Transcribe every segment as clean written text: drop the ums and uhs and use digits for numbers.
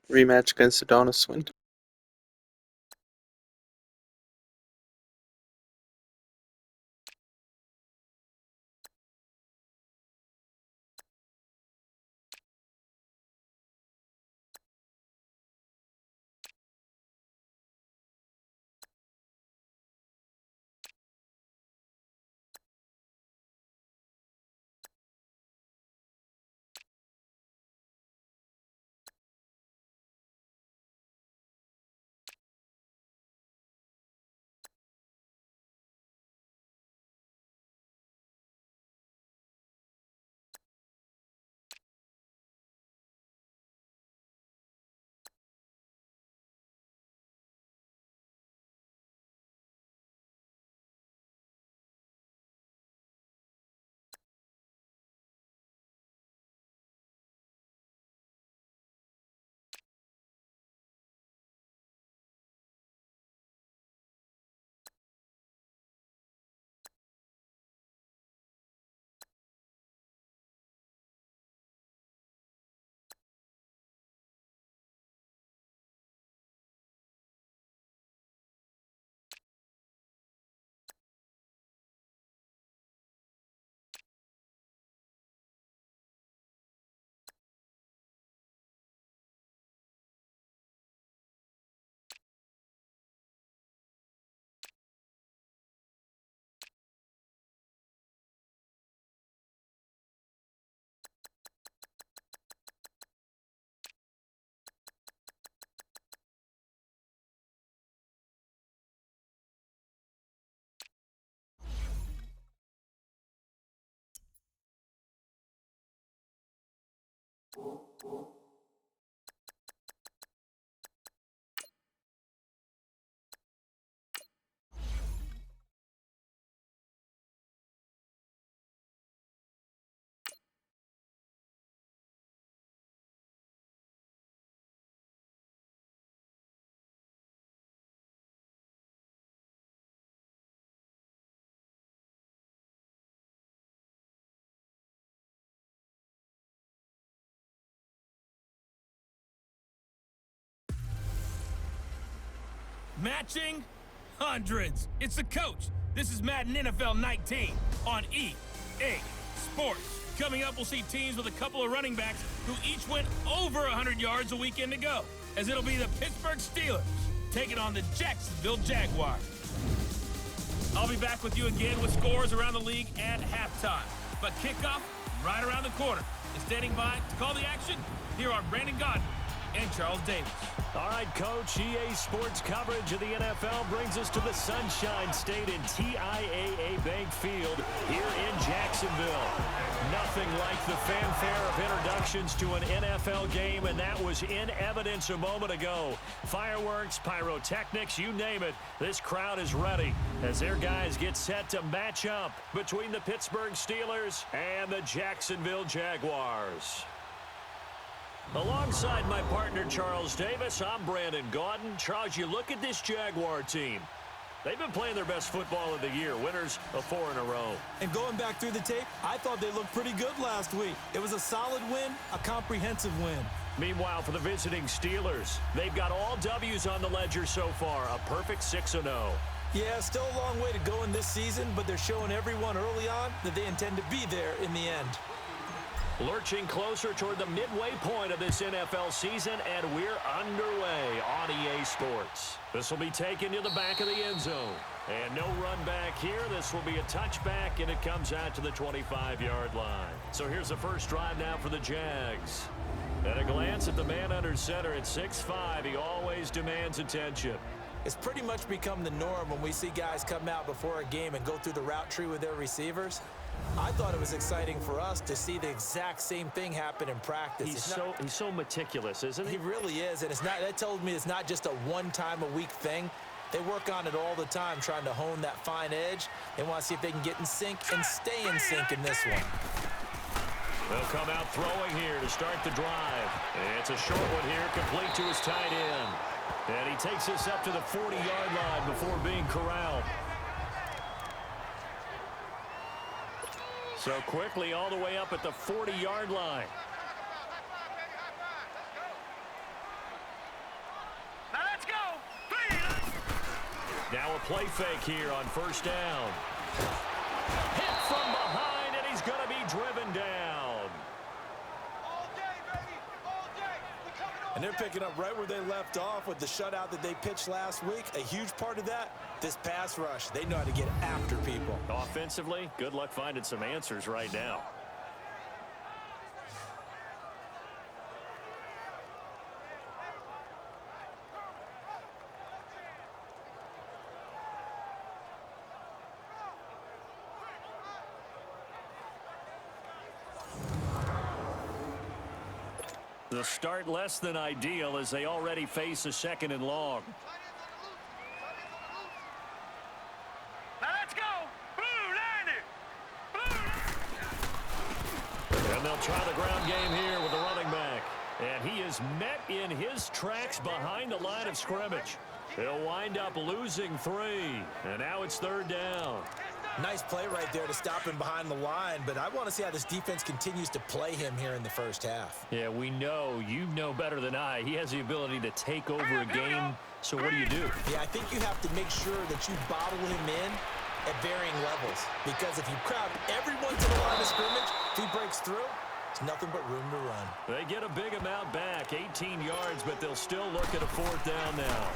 Rematch against Edaug-Ethanb. Matching hundreds. It's the coach. This is Madden NFL 19 on EA Sports. Coming up, we'll see teams with a couple of running backs who each went over 100 yards a weekend ago, as it'll be the Pittsburgh Steelers taking on the Jacksonville Jaguars. I'll be back with you again with scores around the league at halftime. But kickoff right around the corner. And standing by to call the action, here are Brandon Godden and Charles Davis. All right, Coach, EA Sports coverage of the NFL brings us to the Sunshine State in TIAA Bank Field here in Jacksonville. Nothing like the fanfare of introductions to an NFL game, and that was in evidence a moment ago. Fireworks, pyrotechnics, you name it, this crowd is ready as their guys get set to match up between the Pittsburgh Steelers and the Jacksonville Jaguars. Alongside my partner, Charles Davis, I'm Brandon Godden. Charles, you look at this Jaguar team. They've been playing their best football of the year, winners of 4 in a row. And going back through the tape, I thought they looked pretty good last week. It was a solid win, a comprehensive win. Meanwhile, for the visiting Steelers, they've got all W's on the ledger so far, a perfect 6-0. Yeah, still a long way to go in this season, but they're showing everyone early on that they intend to be there in the end. Lurching closer toward the midway point of this NFL season, and we're underway on EA Sports. This will be taken to the back of the end zone. And no run back here. This will be a touchback, and it comes out to the 25-yard line. So here's the first drive now for the Jags. At a glance at the man under center at 6'5", he always demands attention. It's pretty much become the norm when we see guys come out before a game and go through the route tree with their receivers. I thought it was exciting for us to see the exact same thing happen in practice. He's so meticulous, isn't he? He really is, and that tells me it's not just a one-time-a-week thing. They work on it all the time, trying to hone that fine edge. They want to see if they can get in sync and stay in sync in this one. They'll come out throwing here to start the drive. It's a short one here, complete to his tight end. And he takes this up to the 40-yard line before being corralled. So quickly all the way up at the 40-yard line. Now let's go. Now a play fake here on first down. Hit from behind, and he's going to be driven down. All day, baby. All day. We coming on. And they're picking up right where they left off with the shutout that they pitched last week. A huge part of that, this pass rush. They know how to get after people. Offensively, good luck finding some answers right now. The start less than ideal as they already face a 2nd and long. Now let's go. Blue line it. And they'll try the ground game here with the running back. And he is met in his tracks behind the line of scrimmage. He'll wind up losing 3. And now it's 3rd down. Nice play right there to stop him behind the line, but I want to see how this defense continues to play him here in the first half. Yeah, we know. You know better than I. He has the ability to take over a game. So what do you do? Yeah, I think you have to make sure that you bottle him in at varying levels, because if you crowd everyone to the line of scrimmage, if he breaks through, it's nothing but room to run. They get a big amount back, 18 yards, but they'll still look at a 4th down now.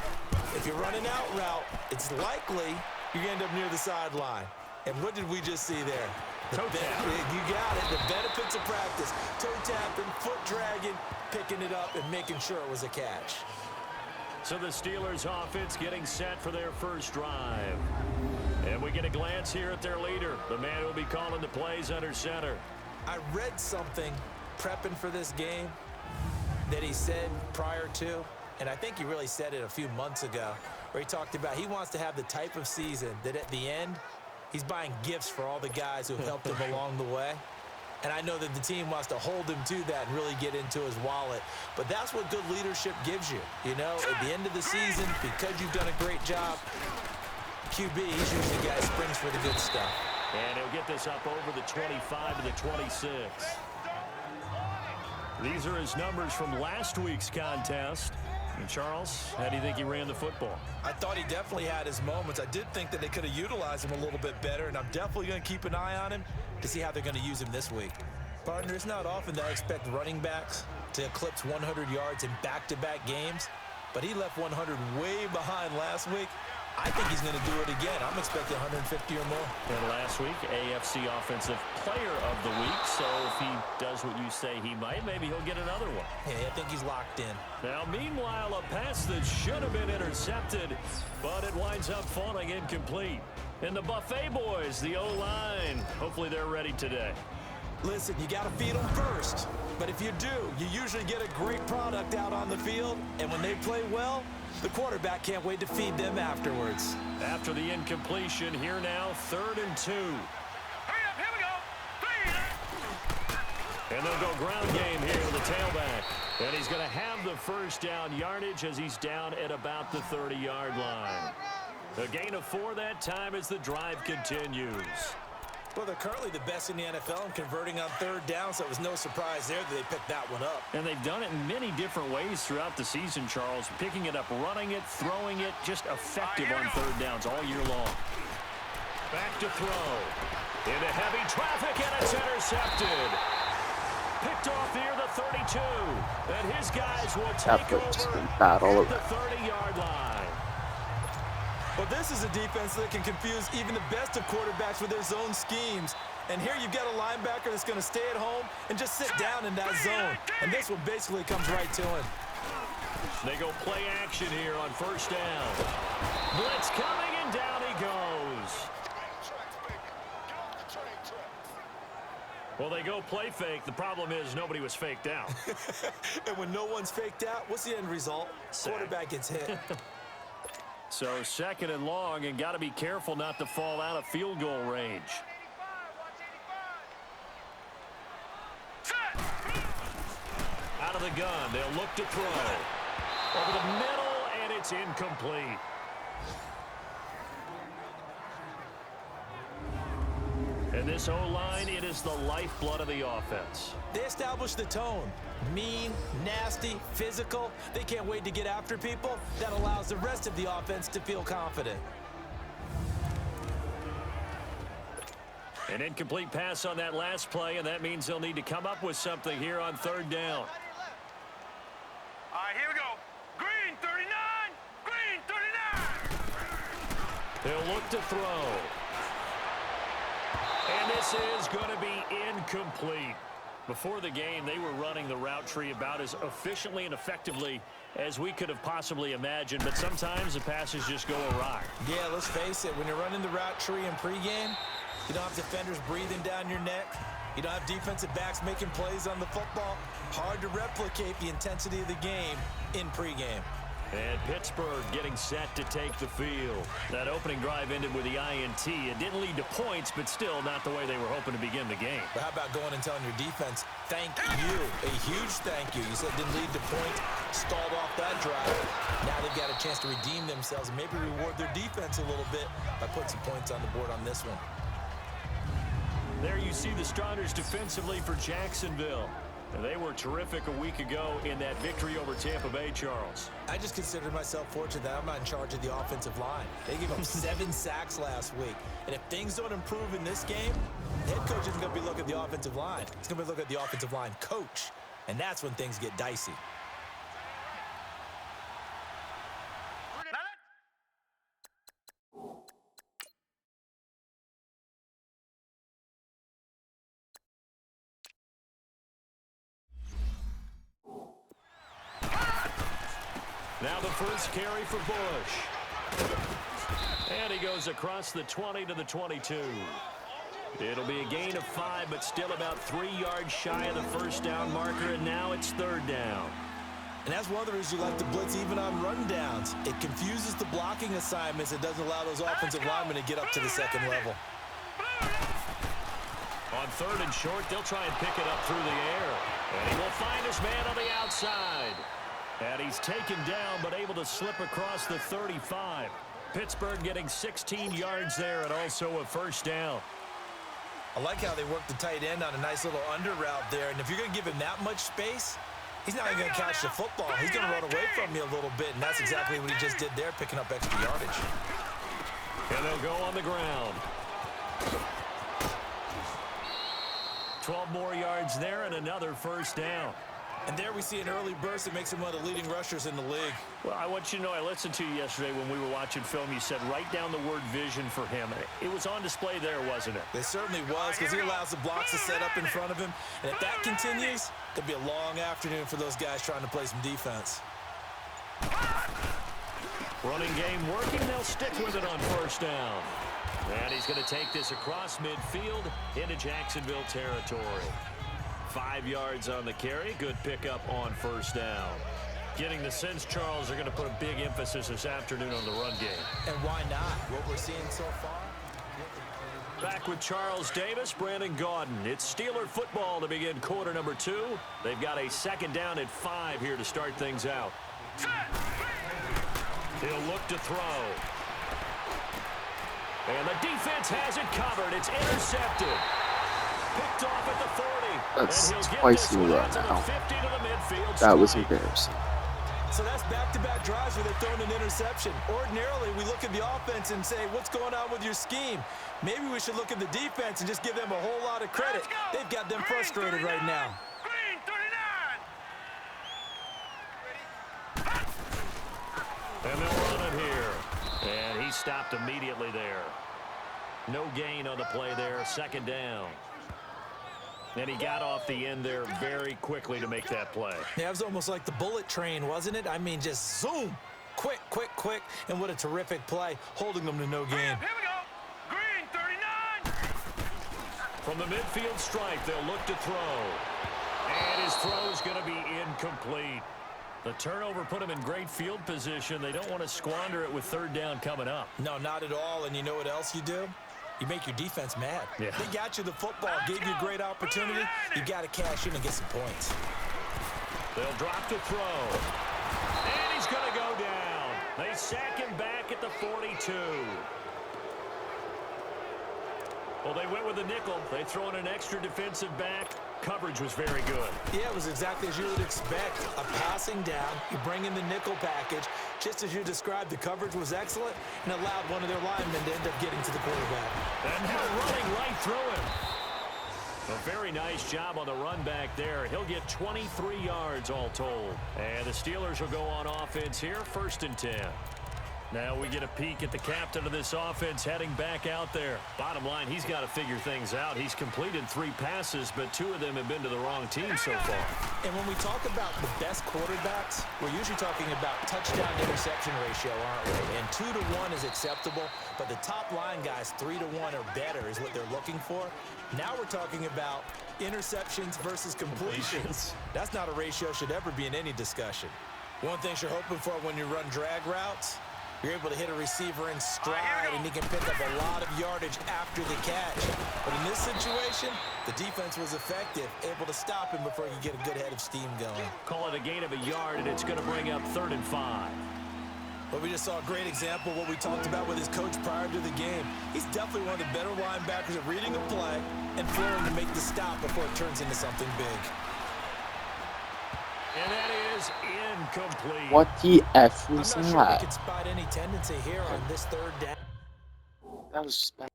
If you're running out route, it's likely you're going to end up near the sideline. And what did we just see there? Toe tap. You got it. The benefits of practice. Toe tapping, foot dragging, picking it up, and making sure it was a catch. So the Steelers offense getting set for their first drive. And we get a glance here at their leader, the man who will be calling the plays under center. I read something prepping for this game that he said prior to, and I think he really said it a few months ago, where he talked about he wants to have the type of season that at the end, he's buying gifts for all the guys who have helped him along the way. And I know that the team wants to hold him to that and really get into his wallet. But that's what good leadership gives you. You know, at the end of the season, because you've done a great job, QB, he's usually the guy who springs for the good stuff. And he'll get this up over the 25 to the 26. These are his numbers from last week's contest. And Charles, how do you think he ran the football? I thought he definitely had his moments. I did think that they could have utilized him a little bit better, and I'm definitely going to keep an eye on him to see how they're going to use him this week. Partner, it's not often that I expect running backs to eclipse 100 yards in back-to-back games, but he left 100 way behind last week. I think he's going to do it again. I'm expecting 150 or more. And last week, AFC Offensive Player of the Week. So if he does what you say he might, maybe he'll get another one. Yeah, I think he's locked in. Now, meanwhile, a pass that should have been intercepted, but it winds up falling incomplete. And the Buffet boys, the O-line, hopefully they're ready today. Listen, you got to feed them first. But if you do, you usually get a great product out on the field. And when they play well, the quarterback can't wait to feed them afterwards. After the incompletion, here now, 3rd and 2. Hurry up, here we go. Feed. And they'll go ground game here with the tailback. And he's going to have the first down yardage as he's down at about the 30-yard line. A gain of 4 that time as the drive continues. Well, they're currently the best in the NFL in converting on 3rd down, so it was no surprise there that they picked that one up. And they've done it in many different ways throughout the season, Charles. Picking it up, running it, throwing it, just effective on 3rd downs all year long. Back to throw. Into heavy traffic, and it's intercepted. Picked off near the 32. And his guys will take over at the 30-yard line. Well, this is a defense that can confuse even the best of quarterbacks with their zone schemes. And here you've got a linebacker that's going to stay at home and just sit down in that zone. And this one basically comes right to him. They go play action here on 1st down. Blitz coming, and down he goes. Well, they go play fake. The problem is nobody was faked out. And when no one's faked out, what's the end result? Quarterback gets hit. So 2nd and long, and got to be careful not to fall out of field goal range. Out of the gun, they'll look to throw. Over the middle, and it's incomplete. And this O-line, it is the lifeblood of the offense. They establish the tone. Mean, nasty, physical. They can't wait to get after people. That allows the rest of the offense to feel confident. An incomplete pass on that last play, and that means they'll need to come up with something here on 3rd down. All right, here we go. Green 39. Green 39. They'll look to throw. And this is going to be incomplete. Before the game, they were running the route tree about as efficiently and effectively as we could have possibly imagined, but sometimes the passes just go awry. Yeah, let's face it, when you're running the route tree in pregame, you don't have defenders breathing down your neck. You don't have defensive backs making plays on the football. Hard to replicate the intensity of the game in pregame. And Pittsburgh getting set to take the field. That opening drive ended with the INT. It didn't lead to points, but still not the way they were hoping to begin the game. But how about going and telling your defense, thank you, a huge thank you. You said it didn't lead to points, stalled off that drive. Now they've got a chance to redeem themselves and maybe reward their defense a little bit by putting some points on the board on this one. There you see the starters defensively for Jacksonville. And they were terrific a week ago in that victory over Tampa Bay, Charles. I just consider myself fortunate that I'm not in charge of the offensive line. They gave up 7 sacks last week. And if things don't improve in this game, the head coach isn't going to be looking at the offensive line. He's going to be looking at the offensive line coach. And that's when things get dicey. Now the first carry for Bush. And he goes across the 20 to the 22. It'll be a gain of 5, but still about 3 yards shy of the first down marker, and now it's 3rd down. And that's one of the reasons you like to blitz even on run downs. It confuses the blocking assignments. It doesn't allow those offensive linemen to get up to the second level. On 3rd and short, they'll try and pick it up through the air. And he will find his man on the outside. And he's taken down, but able to slip across the 35. Pittsburgh getting 16 yards there and also a first down. I like how they work the tight end on a nice little under route there. And if you're going to give him that much space, He's not even going to catch the football. He's going to run away from you a little bit, and that's exactly what he just did there, picking up extra yardage. And they'll go on the ground. 12 more yards there and another first down. And there we see an early burst that makes him one of the leading rushers in the league. Well, I want you to know, I listened to you yesterday when we were watching film. You said write down the word vision for him. It was on display there, wasn't it? It certainly was, because he allows the blocks to set up in front of him. And if that continues, it'll be a long afternoon for those guys trying to play some defense. Running game working. They'll stick with it on first down. And he's going to take this across midfield into Jacksonville territory. 5 yards on the carry. Good pickup on first down. Getting the sense, Charles, they're going to put a big emphasis this afternoon on the run game. And why not? What we're seeing so far. Back with Charles Davis, Brandon Gaudin. It's Steeler football to begin quarter number 2. They've got a second down at 5 here to start things out. He'll look to throw. And the defense has it covered. It's intercepted. Picked off at the 40. That's twice in a row now. That was embarrassing. So that's back-to-back drives where they're throwing an interception. Ordinarily, we look at the offense and say, what's going on with your scheme? Maybe we should look at the defense and just give them a whole lot of credit. They've got them frustrated right now. And they'll run it here. And he stopped immediately there. No gain on the play there. Second down. And he got off the end there very quickly to make that play. Yeah, it was almost like the bullet train, wasn't it? I mean, just zoom. Quick, quick, quick. And what a terrific play, holding them to no gain. Here we go. Green 39. From the midfield stripe, they'll look to throw. And his throw is going to be incomplete. The turnover put him in great field position. They don't want to squander it with third down coming up. No, not at all. And you know what else you do? You make your defense mad. Yeah. They got you the football, gave you a great opportunity. You got to cash in and get some points. They'll drop to throw. And he's going to go down. They sack him back at the 42. Well, they went with the nickel. They throw in an extra defensive back. Coverage was very good. Yeah, it was exactly as you would expect. A passing down, you bring in the nickel package. Just as you described, the coverage was excellent and allowed one of their linemen to end up getting to the quarterback. And now running right through him. A very nice job on the run back there. He'll get 23 yards all told. And the Steelers will go on offense here, 1st and 10. Now we get a peek at the captain of this offense heading back out there. Bottom line, he's got to figure things out. He's completed 3 passes, but 2 of them have been to the wrong team so far. And when we talk about the best quarterbacks, we're usually talking about touchdown-interception ratio, aren't we? And 2 to 1 is acceptable, but the top line guys, 3 to 1 or better is what they're looking for. Now we're talking about interceptions versus completions. That's not a ratio should ever be in any discussion. One thing you're hoping for when you run drag routes, you're able to hit a receiver in stride, and he can pick up a lot of yardage after the catch. But in this situation, the defense was effective, able to stop him before he could get a good head of steam going. Call it a gain of a yard, and it's going to bring up 3rd and 5. But we just saw a great example of what we talked about with his coach prior to the game. He's definitely one of the better linebackers at reading the play and flowing to make the stop before it turns into something big. And that is incomplete. What the F was I'm not sure we that? could spot any tendency here on this 3rd down. That was just bad.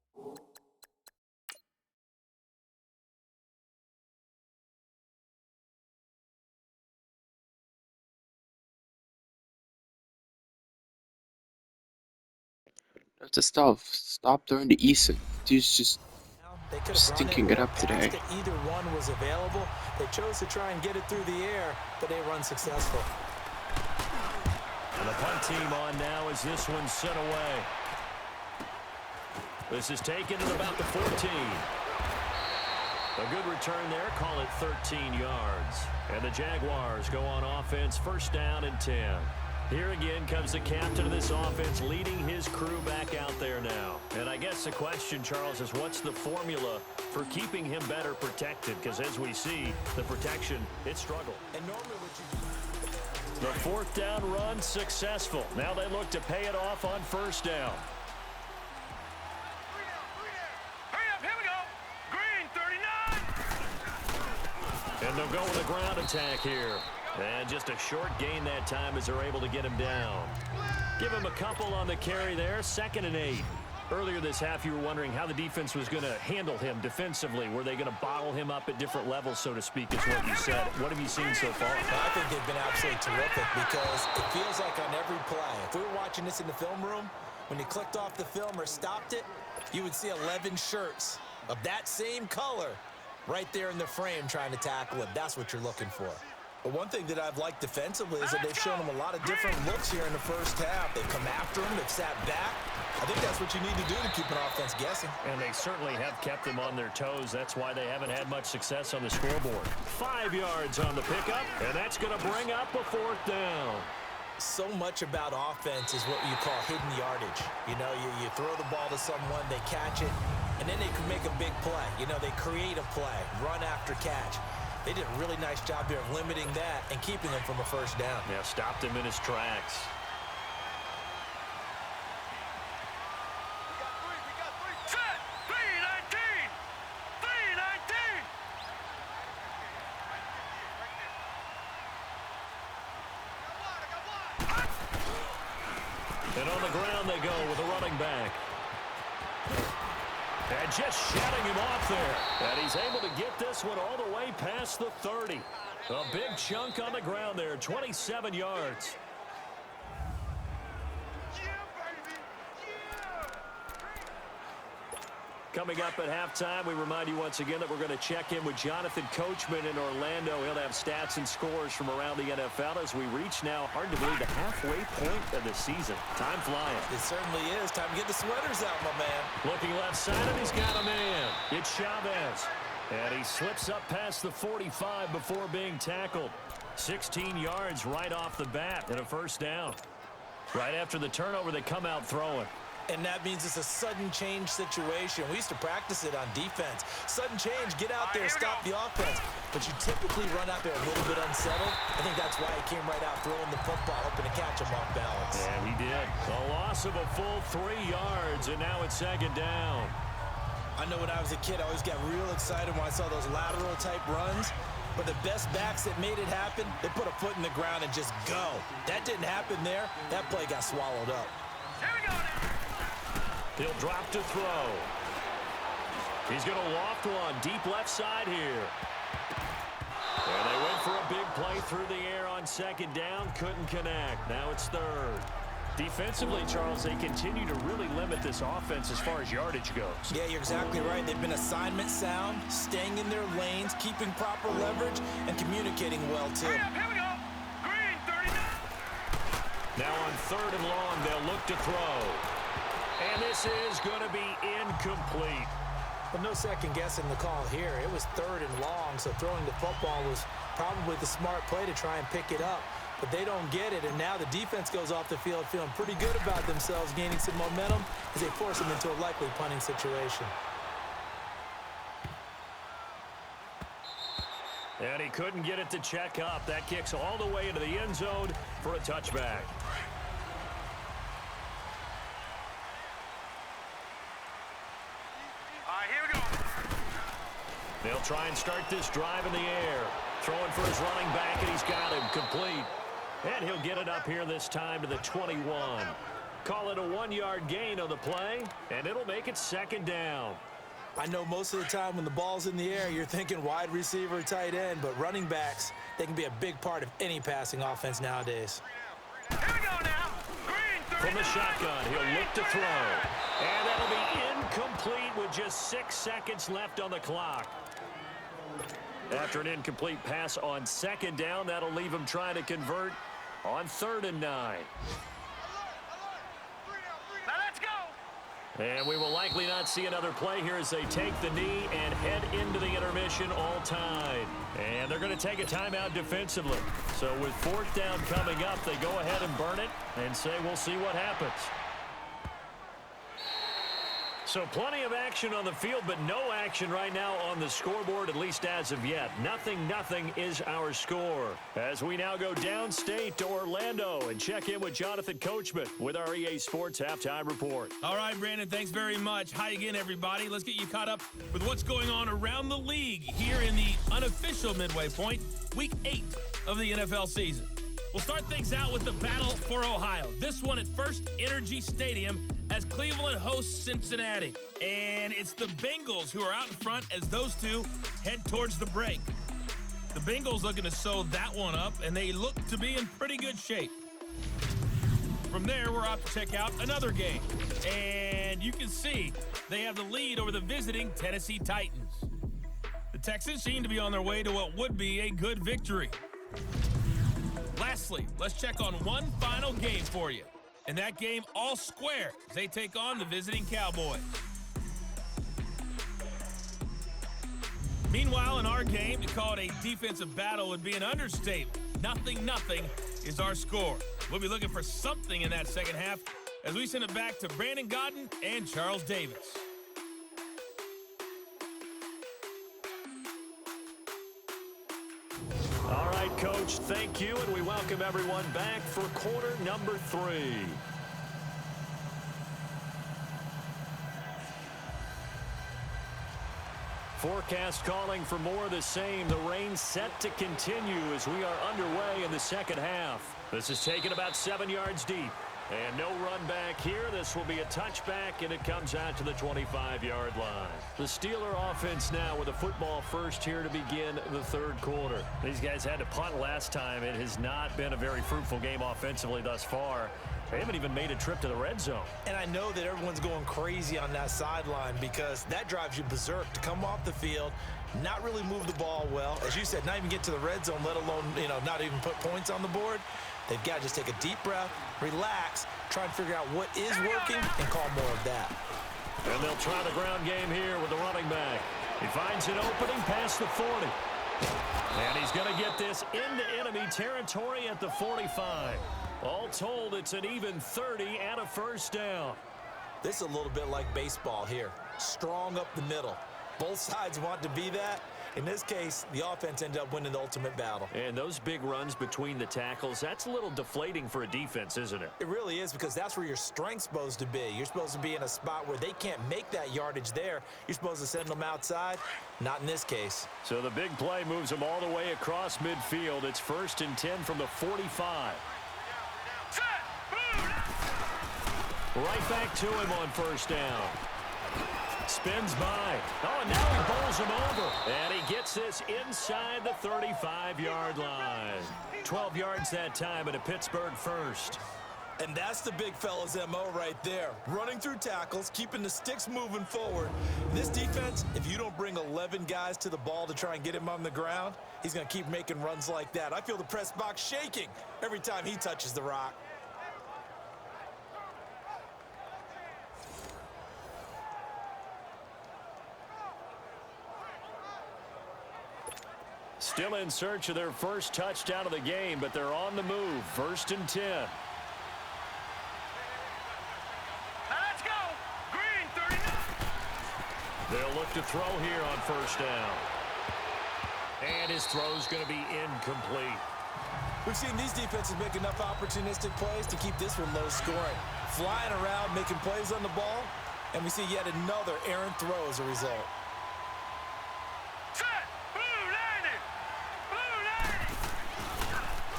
Just stop throwing to Eason. Dude's just They could have stinking it up today. Either one was available. They chose to try and get it through the air, but they were unsuccessful. And the punt team on now as this one's sent away. This is taken at about the 14. A good return there. Call it 13 yards. And the Jaguars go on offense, 1st down and 10. Here again comes the captain of this offense leading his crew back out there now. And I guess the question, Charles, is what's the formula for keeping him better protected? Because as we see, the protection, it struggled. And normally what you do... The 4th down run successful. Now they look to pay it off on 1st down. Hurry up, here we go. Green 39. And they'll go with a ground attack here. And just a short gain that time as they're able to get him down. Give him a couple on the carry there, 2nd and 8. Earlier this half, you were wondering how the defense was going to handle him defensively. Were they going to bottle him up at different levels, so to speak, is what you said. What have you seen so far? I think they've been absolutely terrific because it feels like on every play, if we were watching this in the film room, when you clicked off the film or stopped it, you would see 11 shirts of that same color right there in the frame trying to tackle him. That's what you're looking for. But one thing that I've liked defensively is that they've shown him a lot of different looks here in the first half. They've come after him. They've sat back. I think that's what you need to do to keep an offense guessing. And they certainly have kept them on their toes. That's why they haven't had much success on the scoreboard. 5 yards on the pickup, and that's going to bring up a 4th down. So much about offense is what you call hidden yardage. You know, you throw the ball to someone, they catch it, and then they can make a big play. You know, they create a play, run after catch. They did a really nice job here of limiting that and keeping him from a first down. Yeah, stopped him in his tracks. We got three. Set! 319! 319! I got one! And on the ground they go with a running back. And just shutting him off there. And he's able to get this one all the way past the 30. A big chunk on the ground there, 27 yards. Yeah, baby! Yeah! Coming up at halftime, we remind you once again that we're going to check in with Jonathan Coachman in Orlando. He'll have stats and scores from around the NFL as we reach now, hard to believe, the halfway point of the season. Time flying. It certainly is. Time to get the sweaters out, my man. Looking left side, and he's got a man. It's Chavez. And he slips up past the 45 before being tackled. 16 yards right off the bat and a first down. Right after the turnover, they come out throwing. And that means it's a sudden change situation. We used to practice it on defense. Sudden change, get out there, stop the offense. But you typically run out there a little bit unsettled. I think that's why he came right out throwing the football, hoping to catch him off balance. And he did. A loss of a full 3 yards, and now it's 2nd down. I know when I was a kid, I always got real excited when I saw those lateral-type runs. But the best backs that made it happen, they put a foot in the ground and just go. That didn't happen there. That play got swallowed up. Here we go now! He'll drop to throw. He's going to loft one deep left side here. And they went for a big play through the air on 2nd down. Couldn't connect. Now it's 3rd. Defensively, Charles, they continue to really limit this offense as far as yardage goes. Yeah, you're exactly right. They've been assignment sound, staying in their lanes, keeping proper leverage, and communicating well, too. Hurry up, here we go! Green, 39! Now on 3rd and long, they'll look to throw. And this is going to be incomplete. But no second guessing the call here. It was 3rd and long, so throwing the football was probably the smart play to try and pick it up. But they don't get it, and now the defense goes off the field feeling pretty good about themselves, gaining some momentum as they force them into a likely punting situation. And he couldn't get it to check up. That kicks all the way into the end zone for a touchback. All right, here we go! They'll try and start this drive in the air. Throwing for his running back, and he's got him complete. And he'll get it up here this time to the 21. Call it a 1-yard gain on the play, and it'll make it 2nd down. I know most of the time when the ball's in the air, you're thinking wide receiver, tight end, but running backs, they can be a big part of any passing offense nowadays. Here we go now! Green, 39! From the shotgun, he'll look to throw. And that'll be incomplete with just 6 seconds left on the clock. After an incomplete pass on 2nd down, that'll leave him trying to convert on 3rd and 9. Alert! Alert! 3 now! Now let's go! And we will likely not see another play here as they take the knee and head into the intermission all tied. And they're going to take a timeout defensively. So with 4th down coming up, they go ahead and burn it and say we'll see what happens. So plenty of action on the field, but no action right now on the scoreboard, at least as of yet. 0-0 is our score. As we now go downstate to Orlando and check in with Jonathan Coachman with our EA Sports Halftime Report. All right, Brandon, thanks very much. Hi again, everybody. Let's get you caught up with what's going on around the league here in the unofficial midway point, Week 8 of the NFL season. We'll start things out with the battle for Ohio. This one at First Energy Stadium as Cleveland hosts Cincinnati. And it's the Bengals who are out in front as those two head towards the break. The Bengals looking to sew that one up, and they look to be in pretty good shape. From there, we're off to check out another game. And you can see they have the lead over the visiting Tennessee Titans. The Texans seem to be on their way to what would be a good victory. Lastly, let's check on one final game for you. And that game all square as they take on the visiting Cowboys. Meanwhile, in our game, to call it a defensive battle would be an understatement. 0-0 is our score. We'll be looking for something in that second half as we send it back to Brandon Godden and Charles Davis. All right, Coach, thank you, and we welcome everyone back for quarter number 3. Forecast calling for more of the same. The rain set to continue as we are underway in the second half. This is taken about 7 yards deep. And no run back here. This will be a touchback, and it comes out to the 25-yard line. The Steeler offense now with a football first here to begin the third quarter. These guys had to punt last time. It has not been a very fruitful game offensively thus far. They haven't even made a trip to the red zone. And I know that everyone's going crazy on that sideline because that drives you berserk to come off the field, not really move the ball well. As you said, not even get to the red zone, let alone, not even put points on the board. They've got to just take a deep breath, relax, try and figure out what is working, and call more of that. And they'll try the ground game here with the running back. He finds an opening past the 40. And he's going to get this into enemy territory at the 45. All told, it's an even 30 and a first down. This is a little bit like baseball here. Strong up the middle. Both sides want to be that. In this case, the offense ended up winning the ultimate battle. And those big runs between the tackles, that's a little deflating for a defense, isn't it? It really is, because that's where your strength's supposed to be. You're supposed to be in a spot where they can't make that yardage there. You're supposed to send them outside. Not in this case. So the big play moves them all the way across midfield. It's 1st and 10 from the 45. Right back to him on first down. Spins by. Oh, and now he bowls him over. And he gets this inside the 35-yard line. 12 yards that time at a Pittsburgh first. And that's the big fella's MO right there. Running through tackles, keeping the sticks moving forward. This defense, if you don't bring 11 guys to the ball to try and get him on the ground, he's going to keep making runs like that. I feel the press box shaking every time he touches the rock. Still in search of their first touchdown of the game, but they're on the move. 1st and 10. Let's go! Green 39! They'll look to throw here on first down. And his throw's going to be incomplete. We've seen these defenses make enough opportunistic plays to keep this one low scoring. Flying around, making plays on the ball, and we see yet another errant throw as a result.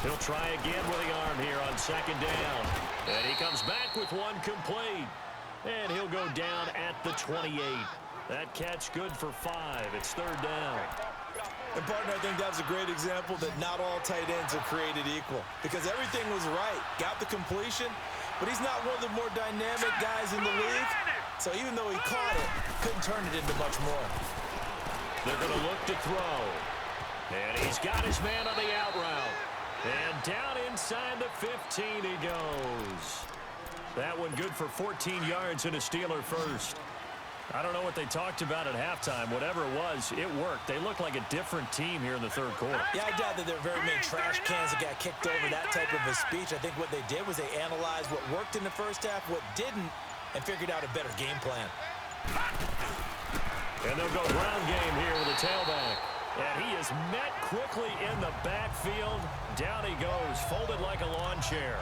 He'll try again with the arm here on 2nd down. And he comes back with one complete. And he'll go down at the 28. That catch good for 5. It's 3rd down. And, partner, I think that was a great example that not all tight ends are created equal. Because everything was right. Got the completion, but he's not one of the more dynamic guys in the league. So even though he caught it, couldn't turn it into much more. They're going to look to throw. And he's got his man on the out route. And down inside the 15 he goes. That one good for 14 yards and a Steeler first. I don't know what they talked about at halftime. Whatever it was, it worked. They look like a different team here in the third quarter. Yeah, I doubt that there are very many trash cans that got kicked over that type of a speech. I think what they did was they analyzed what worked in the first half, what didn't, and figured out a better game plan. And they'll go ground game here with a tailback. And he is met quickly in the backfield. Down he goes, folded like a lawn chair.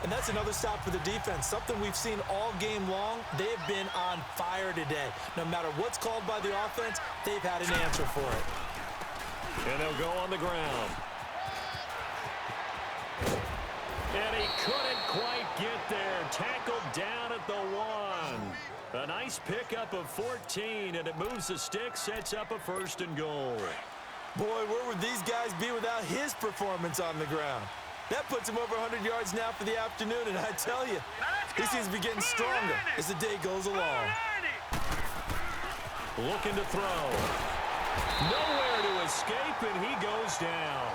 And that's another stop for the defense, something we've seen all game long. They've been on fire today. No matter what's called by the offense, they've had an answer for it. And they'll go on the ground. And he couldn't quite get there. Tackled down at the 1. A nice pickup of 14, and it moves the stick, sets up a 1st and goal. Boy, where would these guys be without his performance on the ground? That puts him over 100 yards now for the afternoon, and I tell you, he seems to be getting stronger as the day goes along. Looking to throw. Nowhere to escape, and he goes down.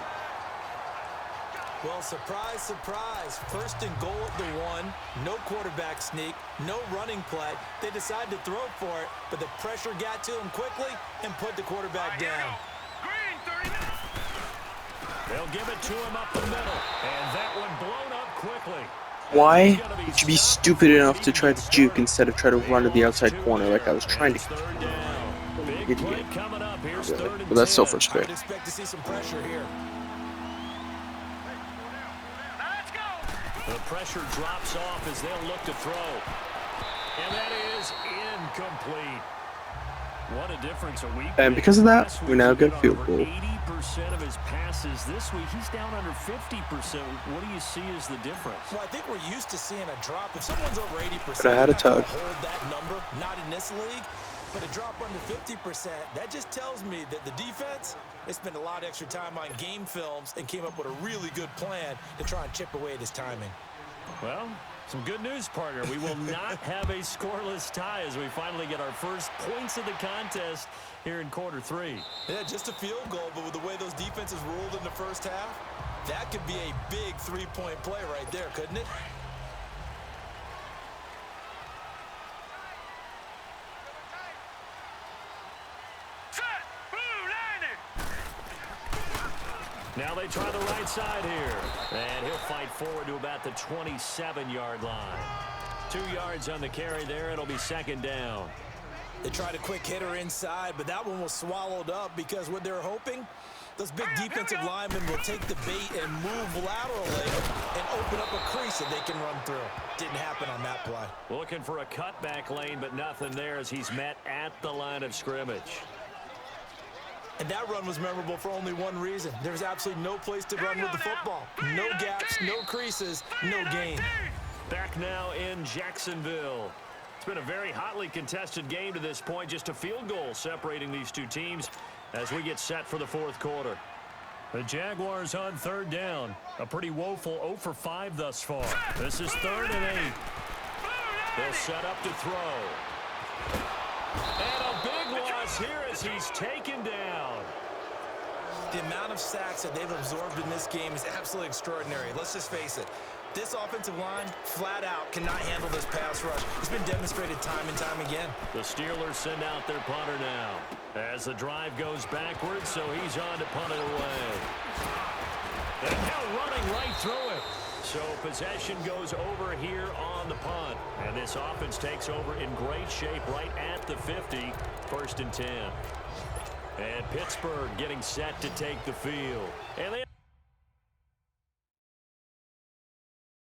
Well, surprise, surprise. 1st and goal at the 1. No quarterback sneak, no running play. They decide to throw for it, but the pressure got to him quickly and put the quarterback down. They'll give it to him up the middle, and that one blown up quickly. Why would you be stupid enough to try to juke instead of try to run to the outside corner like I was trying to? Third down. Big play coming up. Here's Really? 3rd and But that's still 10. I'd frustrating. expect to see some pressure here. The pressure drops off as they'll look to throw. And that is incomplete. What a difference a week. And because of that, we now get a field goal. 80% of his passes this week. He's down under 50%. What do you see as the difference? Well, I think we're used to seeing a drop. If someone's over 80%, But I had a tug. hold that number, not in this league. But a drop under 50%, that just tells me that the defense, they spent a lot of extra time on game films and came up with a really good plan to try and chip away at his timing. Well, some good news, partner. We will not have a scoreless tie as we finally get our first points of the contest here in quarter 3. Yeah, just a field goal, but with the way those defenses ruled in the first half, that could be a big 3-point play right there, couldn't it? Now they try the right side here. And he'll fight forward to about the 27-yard line. 2 yards on the carry there. It'll be 2nd down. They tried a quick hitter inside, but that one was swallowed up because what they're hoping, those big defensive linemen will take the bait and move laterally and open up a crease that they can run through. Didn't happen on that play. Looking for a cutback lane, but nothing there as he's met at the line of scrimmage. And that run was memorable for only one reason. There's absolutely no place to run with the football. No gaps, no creases, no gain. Back now in Jacksonville. It's been a very hotly contested game to this point. Just a field goal separating these two teams as we get set for the 4th quarter. The Jaguars on 3rd down. A pretty woeful 0 for 5 thus far. This is 3rd and 8. They'll set up to throw. And a big loss here as he's taken down. The amount of sacks that they've absorbed in this game is absolutely extraordinary. Let's just face it. This offensive line, flat out, cannot handle this pass rush. It's been demonstrated time and time again. The Steelers send out their punter now as the drive goes backwards, so he's on to punt it away. And now running right through it. So possession goes over here on the punt. And this offense takes over in great shape right at the 50. 1st and 10. And Pittsburgh getting set to take the field. And they